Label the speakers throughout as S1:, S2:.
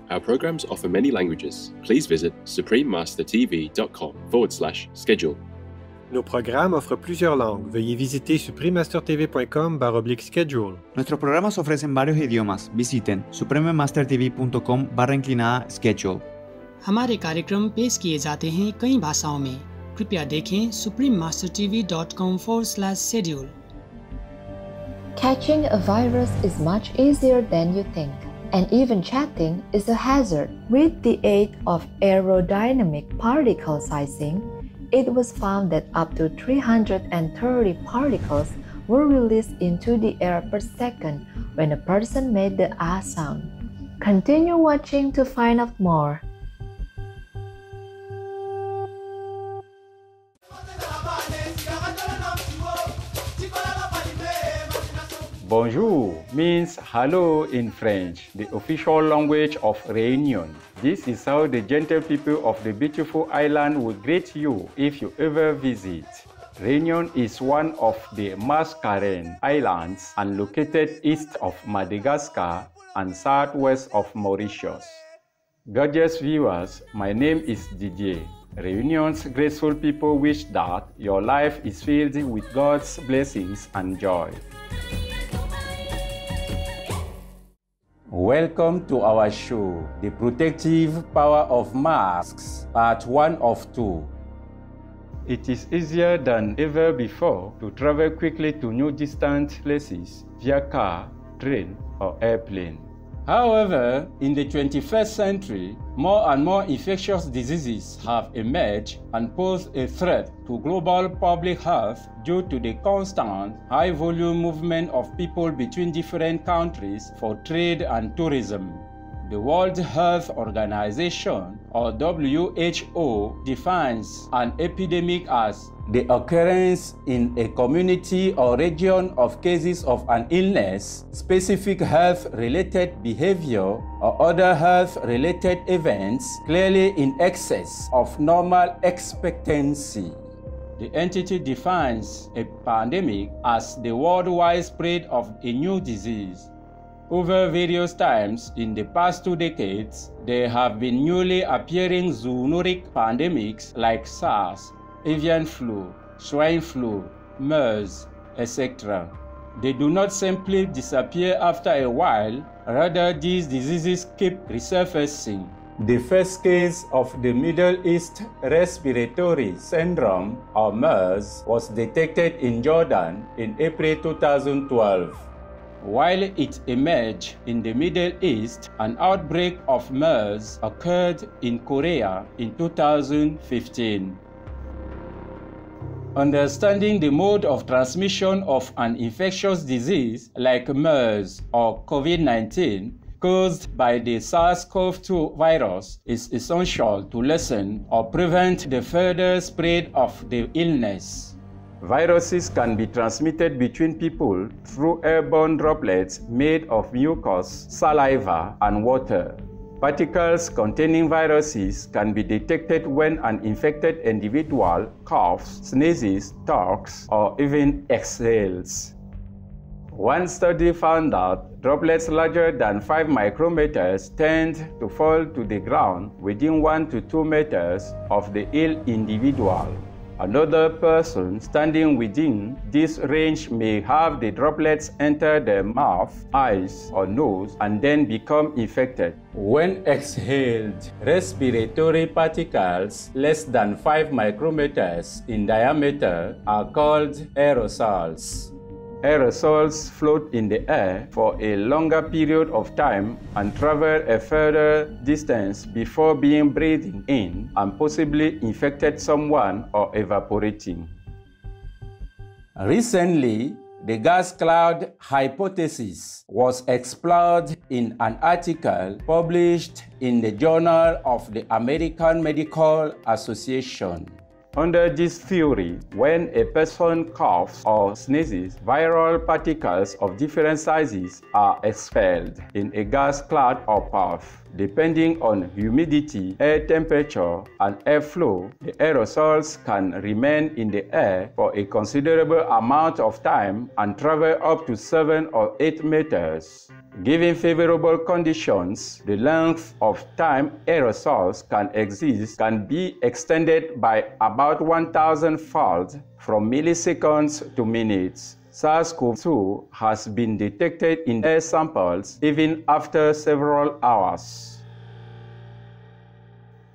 S1: Our programs offer many languages. Please visit suprememastertv.com/schedule.
S2: Nos programas offrent plusieurs langues. Veuillez visiter suprememastertv.com/schedule.
S3: Nuestros programas ofrecen varios idiomas. Visiten suprememastertv.com/schedule.
S4: हमारे कार्यक्रम पेश किए जाते हैं कई भाषाओं में। कृपया देखें suprememastertv.com/schedule.
S5: Catching a virus is much easier than you think, and even chatting is a hazard. With the aid of aerodynamic particle sizing, it was found that up to 330 particles were released into the air per second when a person made the ah sound. Continue watching to find out more.
S6: Bonjour means hello in French, the official language of Réunion. This is how the gentle people of the beautiful island will greet you if you ever visit. Réunion is one of the Mascarenes Islands and located east of Madagascar and southwest of Mauritius. Gorgeous viewers, my name is Didier. Réunion's graceful people wish that your life is filled with God's blessings and joy. Welcome to our show, The Protective Power of Masks, Part 1 of 2. It is easier than ever before to travel quickly to new distant places via car, train, or airplane. However, in the 21st century, more and more infectious diseases have emerged and pose a threat to global public health due to the constant, high-volume movement of people between different countries for trade and tourism. The World Health Organization, or WHO, defines an epidemic as the occurrence in a community or region of cases of an illness, specific health-related behavior, or other health-related events clearly in excess of normal expectancy. The entity defines a pandemic as the worldwide spread of a new disease. Over various times in the past 2 decades, there have been newly appearing zoonotic pandemics like SARS, avian flu, swine flu, MERS, etc. They do not simply disappear after a while, rather these diseases keep resurfacing. The first case of the Middle East Respiratory Syndrome, or MERS, was detected in Jordan in April 2012. While it emerged in the Middle East, an outbreak of MERS occurred in Korea in 2015. Understanding the mode of transmission of an infectious disease like MERS or COVID-19 caused by the SARS-CoV-2 virus is essential to lessen or prevent the further spread of the illness. Viruses can be transmitted between people through airborne droplets made of mucus, saliva, and water. Particles containing viruses can be detected when an infected individual coughs, sneezes, talks, or even exhales. One study found that droplets larger than 5 micrometers tend to fall to the ground within 1 to 2 meters of the ill individual. Another person standing within this range may have the droplets enter their mouth, eyes, or nose and then become infected. When exhaled, respiratory particles less than 5 micrometers in diameter are called aerosols. Aerosols float in the air for a longer period of time and travel a further distance before being breathed in and possibly infected someone or evaporating. Recently, the gas cloud hypothesis was explored in an article published in the Journal of the American Medical Association. Under this theory, when a person coughs or sneezes, viral particles of different sizes are expelled in a gas cloud or puff. Depending on humidity, air temperature, and airflow, the aerosols can remain in the air for a considerable amount of time and travel up to 7 or 8 meters. Given favorable conditions, the length of time aerosols can exist can be extended by about 1,000-fold from milliseconds to minutes. SARS-CoV-2 has been detected in air samples even after several hours.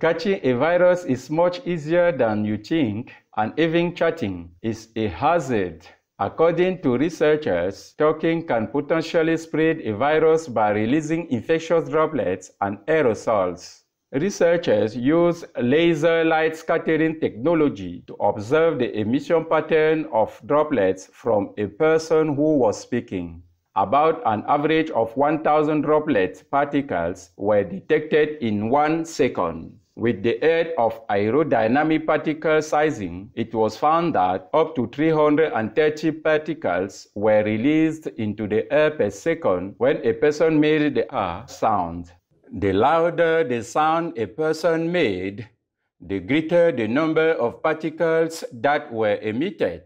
S6: Catching a virus is much easier than you think, and even chatting is a hazard. According to researchers, talking can potentially spread a virus by releasing infectious droplets and aerosols. Researchers use laser light scattering technology to observe the emission pattern of droplets from a person who was speaking. About an average of 1,000 droplet particles were detected in 1 second. With the aid of aerodynamic particle sizing, it was found that up to 330 particles were released into the air per second when a person made the sound. The louder the sound a person made, the greater the number of particles that were emitted.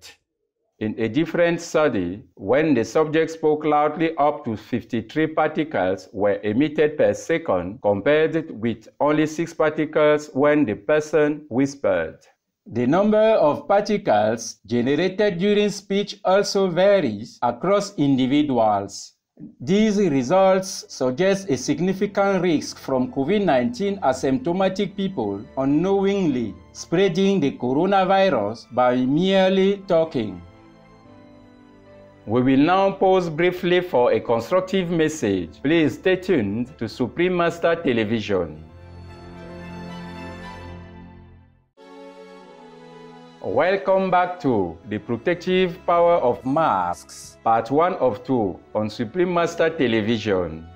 S6: In a different study, when the subject spoke loudly, up to 53 particles were emitted per second, compared with only 6 particles when the person whispered. The number of particles generated during speech also varies across individuals. These results suggest a significant risk from COVID-19 asymptomatic people unknowingly spreading the coronavirus by merely talking. We will now pause briefly for a constructive message. Please stay tuned to Supreme Master Television. Welcome back to The Protective Power of Masks, Part 1 of 2 on Supreme Master Television.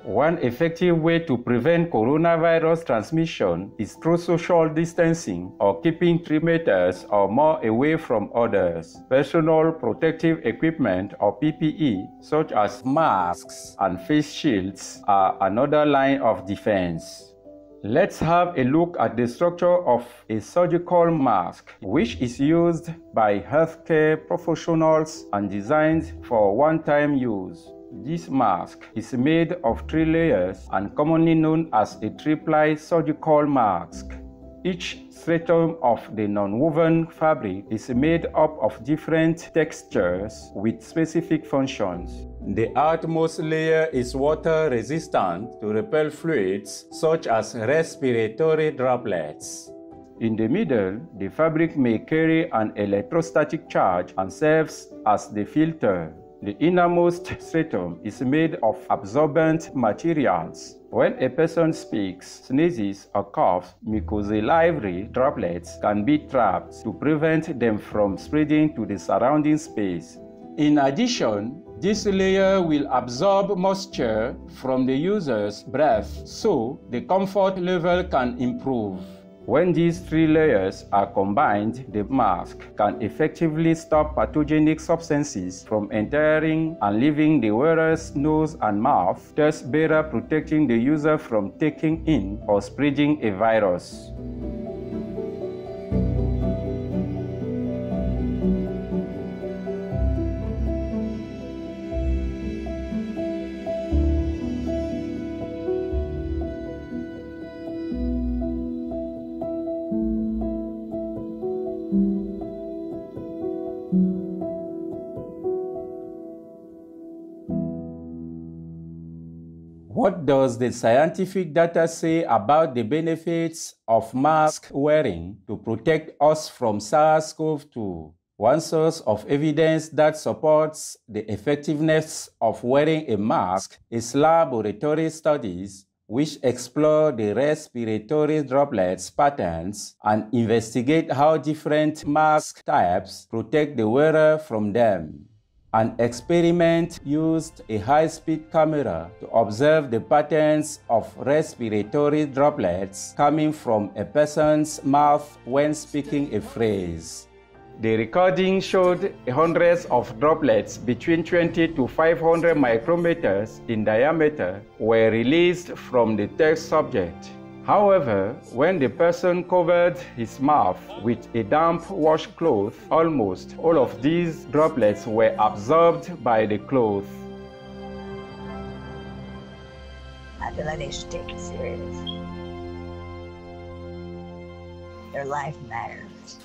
S6: One effective way to prevent coronavirus transmission is through social distancing or keeping 3 meters or more away from others. Personal protective equipment or PPE, such as masks and face shields, are another line of defense. Let's have a look at the structure of a surgical mask, which is used by healthcare professionals and designed for one-time use. This mask is made of 3 layers and commonly known as a triple surgical mask. Each stratum of the non-woven fabric is made up of different textures with specific functions. The outermost layer is water resistant to repel fluids such as respiratory droplets. In the middle, the fabric may carry an electrostatic charge and serves as the filter. The innermost stratum is made of absorbent materials. When a person speaks, sneezes, or coughs, mucosal droplets can be trapped to prevent them from spreading to the surrounding space. In addition, this layer will absorb moisture from the user's breath, so the comfort level can improve. When these 3 layers are combined, the mask can effectively stop pathogenic substances from entering and leaving the wearer's nose and mouth, thus better protecting the user from taking in or spreading a virus. What does the scientific data say about the benefits of mask wearing to protect us from SARS-CoV-2? One source of evidence that supports the effectiveness of wearing a mask is laboratory studies which explore the respiratory droplets patterns and investigate how different mask types protect the wearer from them. An experiment used a high-speed camera to observe the patterns of respiratory droplets coming from a person's mouth when speaking a phrase. The recording showed hundreds of droplets between 20 to 500 micrometers in diameter were released from the test subject. However, when the person covered his mouth with a damp washcloth, almost all of these droplets were absorbed by the cloth.
S7: feel like they should take it serious. Their life matters.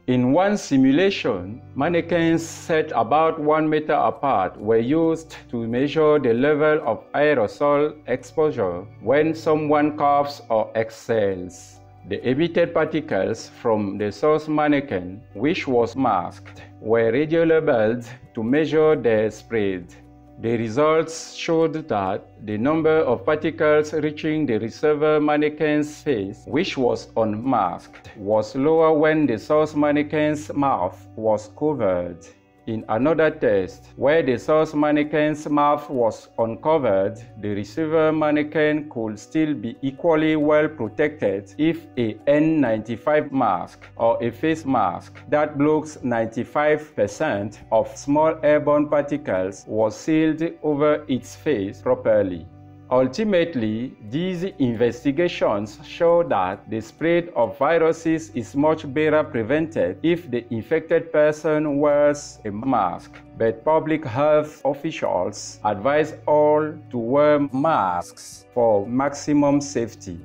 S6: In one simulation, mannequins set about 1 meter apart were used to measure the level of aerosol exposure when someone coughs or exhales. The emitted particles from the source mannequin, which was masked, were radiolabeled to measure their spread. The results showed that the number of particles reaching the receiver mannequin's face, which was unmasked, was lower when the source mannequin's mouth was covered. In another test, where the source mannequin's mouth was uncovered, the receiver mannequin could still be equally well protected if a N95 mask or a face mask that blocks 95% of small airborne particles was sealed over its face properly. Ultimately, these investigations show that the spread of viruses is much better prevented if the infected person wears a mask, but public health officials advise all to wear masks for maximum safety.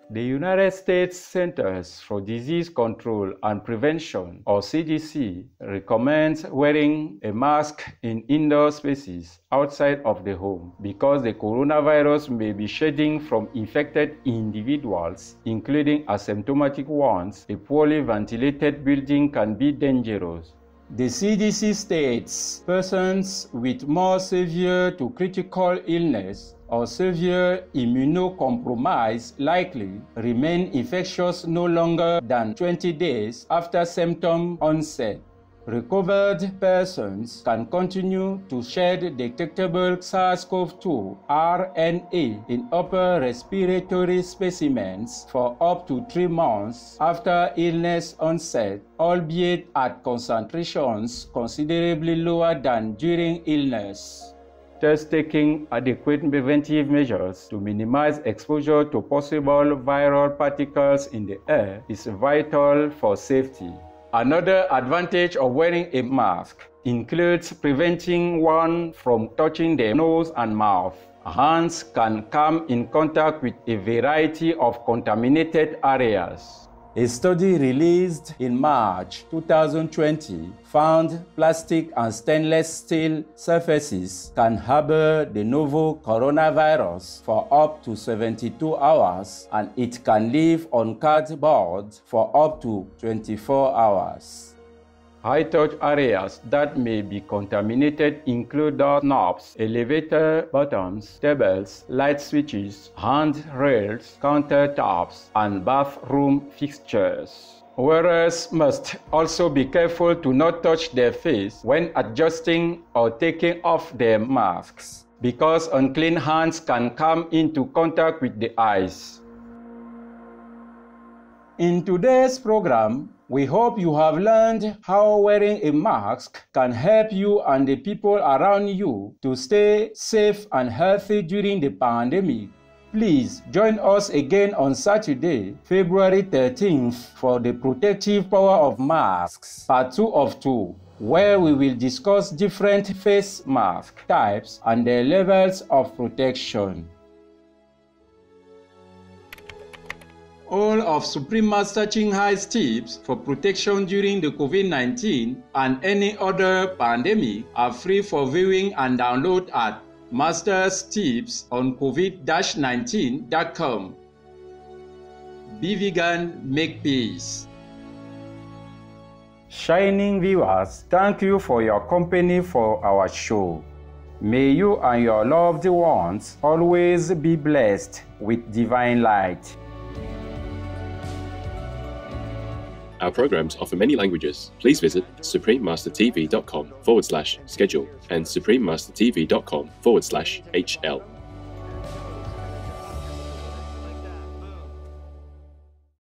S6: The United States Centers for Disease Control and Prevention, or CDC, recommends wearing a mask in indoor spaces outside of the home because the coronavirus may be shedding from infected individuals, including asymptomatic ones. A poorly ventilated building can be dangerous. The CDC states persons with more severe to critical illness or severe immunocompromise likely remain infectious no longer than 20 days after symptom onset. Recovered persons can continue to shed detectable SARS-CoV-2 RNA in upper respiratory specimens for up to 3 months after illness onset, albeit at concentrations considerably lower than during illness. Thus, taking adequate preventive measures to minimize exposure to possible viral particles in the air is vital for safety. Another advantage of wearing a mask includes preventing one from touching the nose and mouth. Hands can come in contact with a variety of contaminated areas. A study released in March 2020 found plastic and stainless steel surfaces can harbor the novel coronavirus for up to 72 hours, and it can live on cardboard for up to 24 hours. High-touch areas that may be contaminated include doorknobs, elevator buttons, tables, light switches, handrails, countertops, and bathroom fixtures. Wearers must also be careful to not touch their face when adjusting or taking off their masks, because unclean hands can come into contact with the eyes. In today's program, we hope you have learned how wearing a mask can help you and the people around you to stay safe and healthy during the pandemic. Please join us again on Saturday, February 13th for the protective power of masks, part 2 of 2, where we will discuss different face mask types and their levels of protection. All of Supreme Master Ching Hai's tips for protection during the COVID-19 and any other pandemic are free for viewing and download at Master's Tips on COVID-19.com. Be vegan, make peace. Shining viewers, thank you for your company for our show. May you and your loved ones always be blessed with divine light.
S1: Our programs offer many languages. Please visit suprememastertv.com/schedule and suprememastertv.com/HL.